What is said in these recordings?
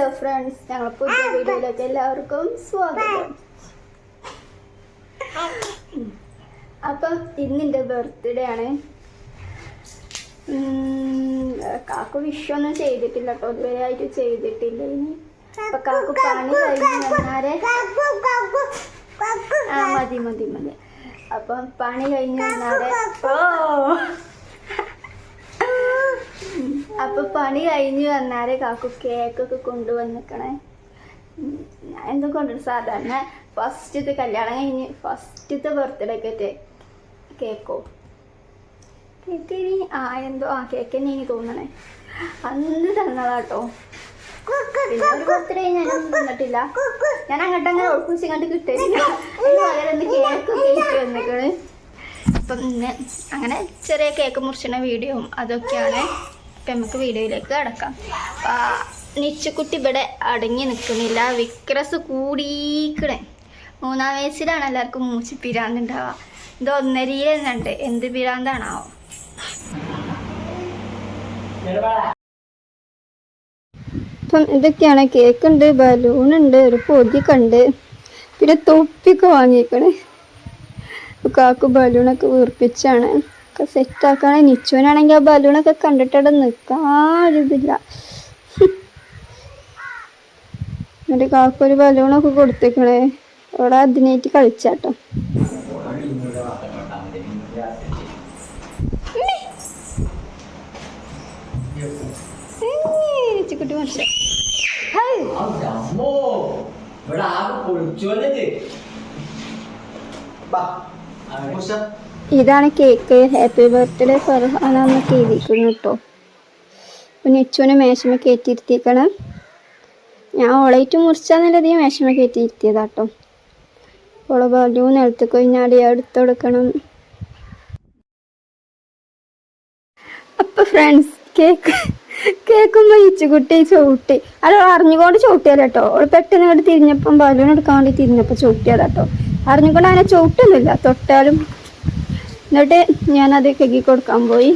Hello friends, ഞങ്ങൾ പുതിയ വീഡിയോയിലേക്ക് എല്ലാവർക്കും സ്വാഗതം. അപ്പം ഇന്നെൻ്റെ ബർത്ത്ഡേ ആണ്. കാക്കു വിഷൊന്നും ചെയ്തിട്ടില്ല കേട്ടോ, ഇതുവരെ ആയിട്ട് ചെയ്തിട്ടില്ല. ഇനി അപ്പൊ കാക്കു പണി കഴിഞ്ഞ് വന്നാരെ മതി. അപ്പം പണി കഴിഞ്ഞ് വന്നാരെ അപ്പൊ പണി കഴിഞ്ഞ് വന്നാരെ കാക്കു കേക്കൊക്കെ കൊണ്ടുവന്നിക്കണേ. ഞാൻ എന്തും കൊണ്ടുവരും, സാധാരണ ഫസ്റ്റത്തെ കല്യാണം കഴിഞ്ഞ് ഫസ്റ്റത്തെ ബർത്ത്ഡേക്കത്തെ കേക്കോ കേക്കിനി കേക്ക് തന്നെ എനിക്ക് തോന്നണേ അന്ന് തന്നതാട്ടോ. പിന്നെ ഒരു ബർത്ത്ഡേ ഞാനൊന്നും തന്നിട്ടില്ല. ഞാൻ അങ്ങോട്ടങ്ങനെ ഒളിപ്പിച്ച് ഇങ്ങോട്ട് കിട്ടിയില്ല. അതിന് പകരം കേക്ക് വന്നിക്കണ്. അപ്പം ഇന്ന് അങ്ങനെ ചെറിയ കേക്ക് മുറിച്ചുന്ന വീഡിയോയും അതൊക്കെയാണ്. അപ്പം നമുക്ക് വീഡിയോയിലേക്ക് കിടക്കാം. നിച്ചുക്കുട്ടി ഇവിടെ അടങ്ങി നിൽക്കുന്നില്ല, വിക്രസ് കൂടിക്കണേ. 3-ാം വയസ്സിലാണ് എല്ലാവർക്കും മൂച്ചി പിരാന്തുണ്ടാവുക. ഇത് 1.5 എന്നുണ്ട്. എന്ത് പിരാന്താണാവോ. അപ്പം ഇതൊക്കെയാണ്. കേക്ക് ഉണ്ട്, ബലൂണുണ്ട്, ഒരു പൊതിയൊക്കെ ഉണ്ട്, പിന്നെ തൊപ്പിയൊക്കെ വാങ്ങിക്കണേ. കാക്കു ബലൂണൊക്കെ വീർപ്പിച്ചാണ് ഒക്കെ സെറ്റാക്കാണ്. നിച്ചുവിനാണെങ്കിൽ ആ ബലൂണൊക്കെ കണ്ടിട്ടവിടെ നിൽക്കാതില്ല. എന്നിട്ട് കാക്കു ഒരു ബലൂണൊക്കെ കൊടുത്തേക്കണേ. അവിടെ അതിനായിട്ട് കളിച്ചാട്ടോ. നിച്ചുക്കുട്ടി മനുഷ്യ ഇതാണ് കേക്ക്. ഹാപ്പി ബർത്ത്ഡേ ഫർഹാന എന്നൊക്കെ എഴുതിക്കണം കേട്ടോ. അപ്പം നിച്ചുവിനെ മേശമ കയറ്റിയിരുത്തിക്കണം. ഞാൻ ഓളായിട്ട് മുറിച്ചാന്നുള്ളത് മേശമ കയറ്റിയിരുത്തിയതാട്ടോ. ഓളെ ബലൂൺ നിലത്ത് കഴിഞ്ഞാടി എടുത്ത് കൊടുക്കണം. അപ്പം ഫ്രണ്ട്സ്, കേക്കുമ്പോൾ നിച്ചുകുട്ടി ചവിട്ടി. അത് അറിഞ്ഞുകൊണ്ട് ചവിട്ടിയല്ല കേട്ടോ. അവൾ പെട്ടെന്ന് ഇങ്ങോട്ട് തിരിഞ്ഞപ്പം ബലൂൺ എടുക്കാൻ വേണ്ടി തിരിഞ്ഞപ്പോൾ ചവിട്ടിയതാട്ടോ. അറിഞ്ഞുകൊണ്ട് അങ്ങനെ ചവിട്ടൊന്നുമില്ല, തൊട്ടാലും. എന്നിട്ട് ഞാനത് കഴുകി കൊടുക്കാൻ പോയി.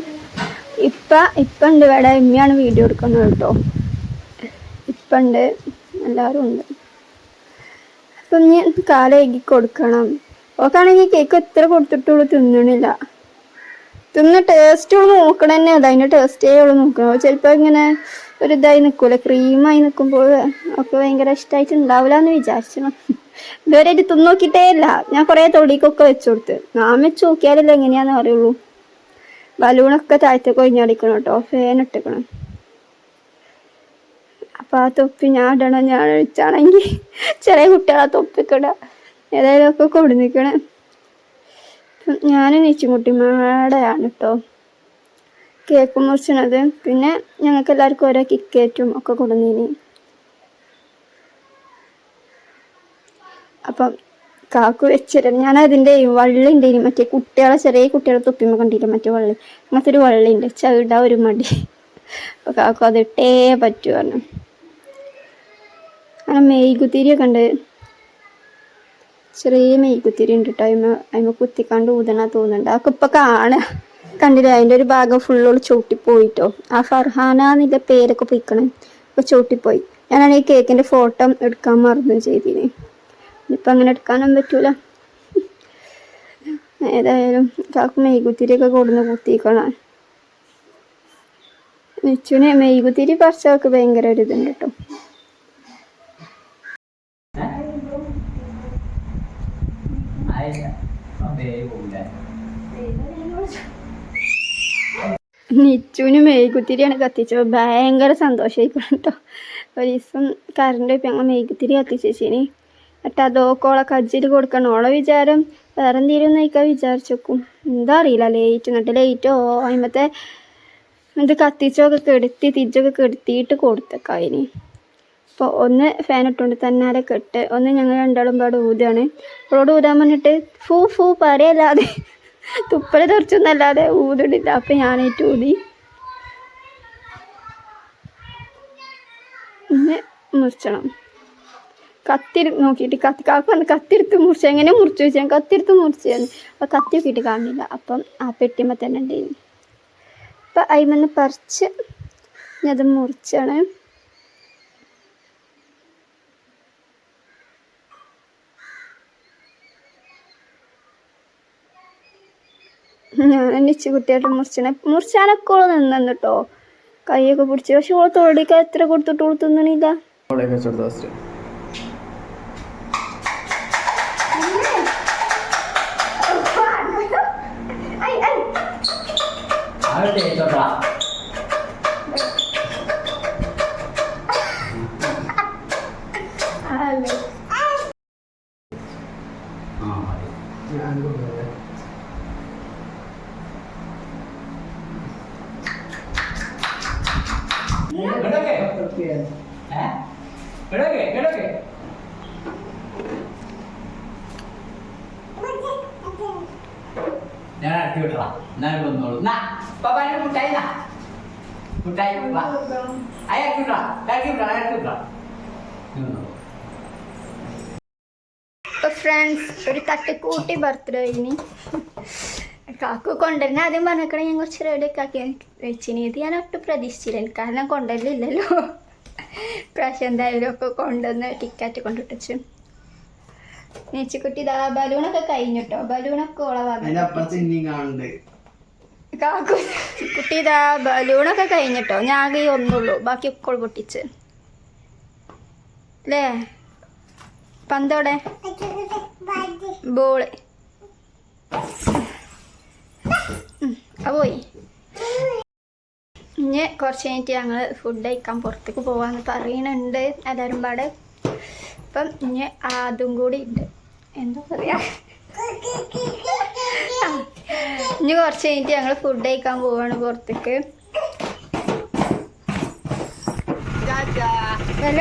ഇപ്പം ഉണ്ട് ഇവിടെ. ഉമ്മയാണ് വീഡിയോ എടുക്കുന്നത് കേട്ടോ. ഇപ്പം ഉണ്ട്, എല്ലാവരും ഉണ്ട്. അപ്പം ഞാൻ കാല കഴുകി കൊടുക്കണം. ഓക്കാണെങ്കിൽ കേക്ക് എത്ര കൊടുത്തിട്ടുള്ളൂ തിന്നണില്ല. തിന്ന് ടേസ്റ്റ് നോക്കണന്നെ അല്ല, അതിൻ്റെ ടേസ്റ്റേ ഉള്ളു നോക്കണം. ചിലപ്പോൾ ഇങ്ങനെ ഒരു ഇതായി നിൽക്കൂല, ക്രീമായി നിൽക്കുമ്പോൾ ഒക്കെ ഭയങ്കര ഇഷ്ടമായിട്ട് ഉണ്ടാവില്ല എന്ന് വിചാരിച്ചു. ഇതുവരെയായിട്ട് തിന്നോക്കിയിട്ടേ ഇല്ല. ഞാൻ കുറേ തൊടിക്കൊക്കെ വെച്ചു കൊടുത്ത്. ഞാൻ വെച്ച് നോക്കിയാലല്ലേ എങ്ങനെയാണെന്ന് അറിയുള്ളൂ. ബലൂണൊക്കെ താഴത്തേക്ക് ഒഴിഞ്ഞടിക്കണം കേട്ടോ, ഫാൻ ഇട്ടിക്കണം. അപ്പം ആ തൊപ്പി ഞാൻ ഇടണം. ഞാൻ ഒഴിച്ചാണെങ്കിൽ ചെറിയ കുട്ടികളെ തൊപ്പിക്കിട ഏതായാലും ഒക്കെ കൊടുന്നിക്കണേ. ഞാൻ നിച്ചുകുട്ടിമാടെയാണ് കേട്ടോ കേക്ക് മുറിച്ചത്. പിന്നെ ഞങ്ങൾക്ക് എല്ലാവർക്കും ഓരോ കിക്കേറ്റും ഒക്കെ കൊടുന്നീനി. അപ്പം കാക്കു വെച്ചിരുന്നു. ഞാൻ അതിൻ്റെ വള്ളി ഉണ്ടേനി, മറ്റേ കുട്ടികളെ ചെറിയ കുട്ടികളെ തൊപ്പിമ്മ കണ്ടില്ല, മറ്റേ വള്ളി, അങ്ങനത്തെ ഒരു വള്ളി ഉണ്ട്. ചവിടാ ഒരു മടി. അപ്പോൾ കാക്കു അത് ഇട്ടേ പറ്റൂ പറഞ്ഞു. അങ്ങനെ മെയ്കുത്തിരിയൊക്കെ ഉണ്ട്, ചെറിയ മെയ്കുത്തിരി ഉണ്ട് കേട്ടോ. അതിമ കുത്തിക്കാണ്ട് ഊതണ തോന്നുന്നുണ്ട്. അതൊക്കെ ഇപ്പം കണ്ടില്ല. അതിൻ്റെ ഒരു ഭാഗം ഫുള്ളോട് ചവിട്ടിപ്പോയിട്ടോ. ആ ഫർഹാന എന്നുള്ള പേരൊക്കെ പോയിക്കണേ, അപ്പോൾ ചവിട്ടിപ്പോയി. ഞാനാണ് ഈ കേക്കിൻ്റെ ഫോട്ടോ എടുക്കാൻ മറന്നു ചെയ്തിന്. ഇപ്പം അങ്ങനെ എടുക്കാനൊന്നും പറ്റൂല. ഏതായാലും കാക്കു മെയ്കുത്തിരിയൊക്കെ കൊടുന്ന് കുത്തിക്കണം. നിച്ചുവിന് മെയ്കുത്തിരി പറിച്ചവർക്ക് ഭയങ്കര ഒരു ഇതുണ്ട് കേട്ടോ. നിച്ചുവിന് മെയ്കുത്തിരിയാണ് കത്തിച്ചത്. ഭയങ്കര സന്തോഷമായിക്കണം കേട്ടോ. ഒരു ദിവസം കറണ്ട് പോയി ഞങ്ങൾ മെയ്കുത്തിരി കത്തിച്ചേച്ചിനി. എന്നിട്ട് അതോക്കോളെ കജ്ജിൽ കൊടുക്കണം. ഓളെ വിചാരം വേറെ എന്തെങ്കിലും നയിക്കാൻ വിചാരിച്ചേക്കും, എന്താ അറിയില്ല. എന്നിട്ട് ലേറ്റോ അതിമത്തെ ഇത് കത്തിച്ചൊക്കെ കെടുത്തി തിരിച്ചൊക്കെ കെടുത്തിയിട്ട് കൊടുത്തേക്കാം അതിന്. അപ്പോൾ ഒന്ന് ഫാൻ ഇട്ടുകൊണ്ട് തന്നാലെ കെട്ട്, ഒന്ന് ഞങ്ങൾ രണ്ടാളും പാടെ ഊതാണ്. അവളോട് ഊതാൻ പറഞ്ഞിട്ട് ഫൂ പറയല്ലാതെ തുപ്പല തെറിച്ചൊന്നല്ലാതെ ഊതിടില്ല. അപ്പം ഞാനായിട്ട് ഊതി. പിന്നെ മുറിച്ചണം. കത്തി നോക്കിയിട്ട് കാക്ക വന്ന് കത്തിയെടുത്ത് മുറിച്ച് എങ്ങനെ മുറിച്ചു വെച്ചാൽ കത്തിയെടുത്ത് മുറിച്ചായിരുന്നു. അപ്പോൾ കത്തി നോക്കിയിട്ട് കാണില്ല. അപ്പം ആ പെട്ടിമ്മ തന്നെ ഉണ്ടായിരുന്നു. അപ്പം അതിൽ നിന്ന് പറിച്ച് അത് മുറിച്ചാണ്. ഞാൻ ഇച്ചു കുട്ടിയായിട്ട് മുറിച്ചാനൊക്കെ ഓള് നിന്നു കേട്ടോ. കൈയൊക്കെ പിടിച്ച്. പക്ഷെ ഓള് തോടിക്ക് എത്ര കൊടുത്തിട്ട് ഓള് തിന്നണില്ല. ഞാൻ ഇറക്കി വിട്ടടാ. എന്നാലും വന്നോളൂ. മുട്ടായി മുട്ടായി ഇറക്കി വിട്ടാ ഇറക്കി വിട്ടാ ഇറക്കി വിട്ടാ. ഫ്രണ്ട്സ്, ഒരു തട്ടിക്കൂട്ടി ബർത്ത്ഡേന് കാക്കു കൊണ്ടുവരുന്ന ആദ്യം പറഞ്ഞേക്കണേ ഞാൻ കുറച്ച് റെഡിയൊക്കെ ആക്കി വെച്ചിന്. ഇത് ഞാൻ ഒട്ടും പ്രതീക്ഷിച്ചില്ല, കാരണം കൊണ്ടുവരില്ലല്ലോ. പ്രാവശ്യം എന്തായാലും ഒക്കെ കൊണ്ടുവന്ന് ടിക്കറ്റ് കൊണ്ടുവിട്ടു. നേച്ചിക്കുട്ടി ഇതാ ബലൂണൊക്കെ കഴിഞ്ഞിട്ടോ. ബലൂണൊക്കെ കാക്കു കുട്ടി ഇതാ ബലൂണൊക്കെ കഴിഞ്ഞിട്ടോ. ഞാൻ ആകെ ഒന്നുള്ളൂ, ബാക്കി ഒക്കെ പൊട്ടിച്ച് അല്ലേ. പന്തോടെ ബോള് പോയി. ഇനി കുറച്ച് കഴിഞ്ഞിട്ട് ഞങ്ങൾ ഫുഡ് കഴിക്കാൻ പുറത്തേക്ക് പോവാന്ന് പറയുന്നുണ്ട് എല്ലാവരും പാടെ. അപ്പം ഇനി അതും കൂടി ഉണ്ട്, എന്താ പറയാ, ഇനി കുറച്ച് കഴിഞ്ഞിട്ട് ഞങ്ങൾ ഫുഡ് കഴിക്കാൻ പോവാണ് പുറത്തേക്ക്.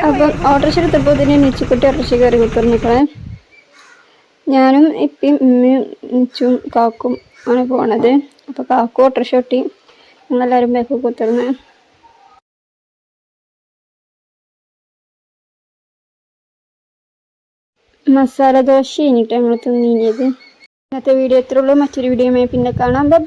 അപ്പം ഓട്ടോറിക്ഷ എടുത്തപ്പോൾ ഇതിന് നിച്ചുക്കുട്ടി ഓട്ടോറിക്ഷ കയറി കുത്തിർന്നിക്കണേ. ഞാനും ഇപ്പം ഉമ്മയും നിച്ചും കാക്കും ആണ് പോണത്. അപ്പോൾ കാക്കു ഓട്ടോറിക്ഷ ഒട്ടി, ഞങ്ങളെല്ലാവരും ബാക്ക് കുത്തിർന്ന്. മസാല ദോശ കഴിഞ്ഞിട്ട് ഞങ്ങൾ തിന്നിയത്. ഇന്നത്തെ വീഡിയോ എത്ര ഉള്ളൂ. മറ്റൊരു വീഡിയോയുമായി പിന്നെ കാണാം. ബൈ.